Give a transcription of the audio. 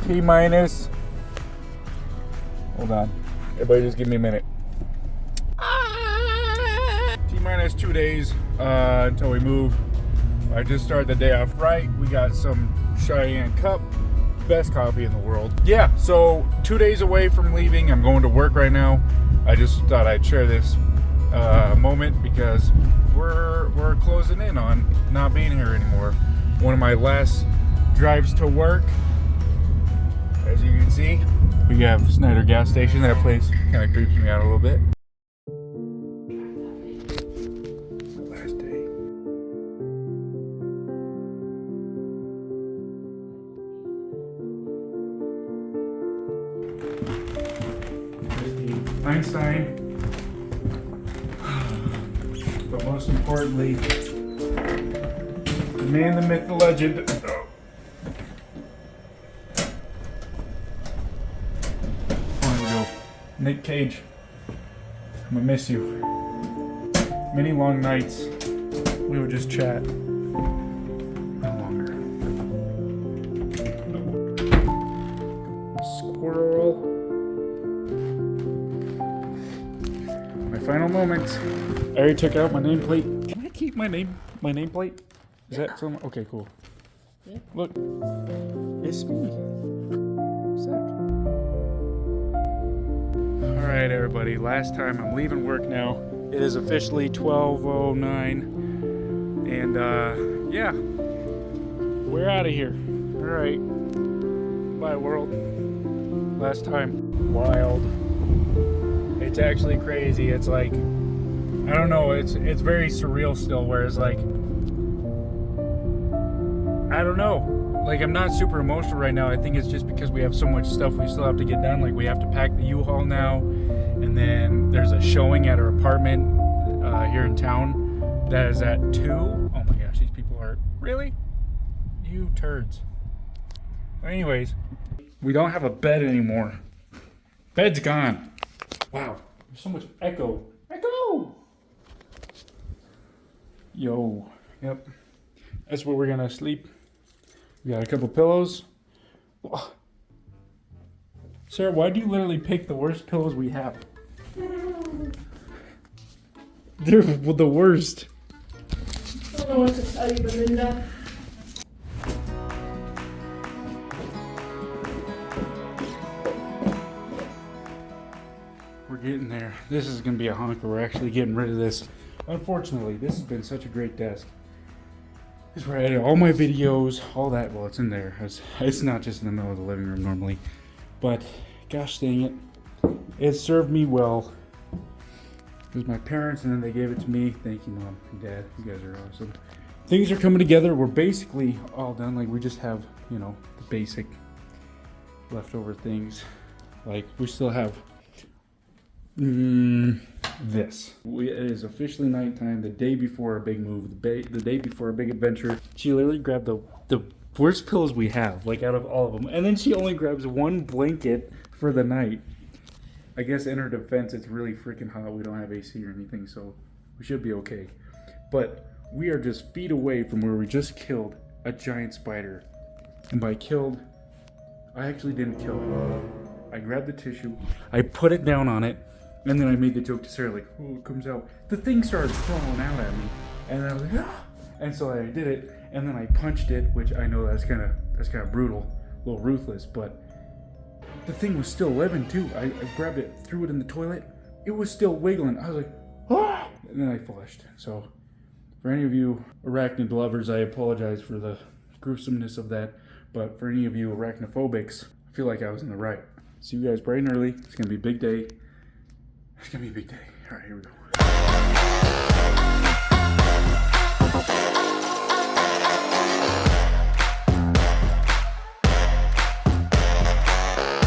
T minus. Hold on. Everybody just give me a minute. T minus 2 days until we move. I just started the day off right. We got some Cheyenne Cup. Best coffee in the world. Yeah, so 2 days away from leaving. I'm going to work right now. I just thought I'd share this moment because we're closing in on not being here anymore. One of my last drives to work. As you can see, we have Snyder gas station. That place kind of creeps me out a little bit. Last day. Einstein, but most importantly, the man, the myth, the legend. On we go. Nick Cage, I'm gonna miss you. Many long nights, we would just chat. No longer. Squirrel. Final moments. I already took out my nameplate. Can I keep my nameplate? Is that some? Okay, cool. Yeah. Look, it's me. Zach. All right, everybody. Last time. I'm leaving work now. It is officially 12:09, and yeah, we're out of here. All right. Bye, world. Last time. Wild. It's actually crazy. It's like, I don't know, it's very surreal still, whereas like, I don't know, like I'm not super emotional right now. I think it's just because we have so much stuff we still have to get done. Like we have to pack the U-Haul now, and then there's a showing at our apartment here in town that is at 2. Oh my gosh, these people are, really? You turds. Anyways, we don't have a bed anymore. Bed's gone. Wow, there's so much echo. Echo! Yo, yep. That's where we're gonna sleep. We got a couple pillows. Sarah, why do you literally pick the worst pillows we have? They're the worst. I don't know what to tell you, Belinda. We're getting there. This is gonna be a honker. We're actually getting rid of this. Unfortunately, this has been such a great desk. This is where I edit all my videos, all that. Well, it's in there. It's not just in the middle of the living room normally. But gosh dang it, it served me well. It was my parents, and then they gave it to me. Thank you, Mom and Dad. You guys are awesome. Things are coming together. We're basically all done. Like we just have, you know, the basic leftover things. Like we still have this. It is officially nighttime, the day before our big move, the day before our big adventure. She literally grabbed the worst pillows we have, like out of all of them, and then she only grabs one blanket for the night. I guess in her defense, it's really freaking hot. We don't have AC or anything, so we should be okay. But we are just feet away from where we just killed a giant spider. And by killed, I actually didn't kill it. I grabbed the tissue, I put it down on it, and then I made the joke to Sarah, like, oh, it comes out. The thing started crawling out at me, and I was like, ah! And so I did it, and then I punched it, which I know that's kind of brutal, a little ruthless, but the thing was still living too. I grabbed it, threw it in the toilet. It was still wiggling. I was like, ah! And then I flushed. So for any of you arachnid lovers, I apologize for the gruesomeness of that. But for any of you arachnophobics, I feel like I was in the right. See you guys bright and early. It's going to be a big day. It's going to be a big day. All right, here we go.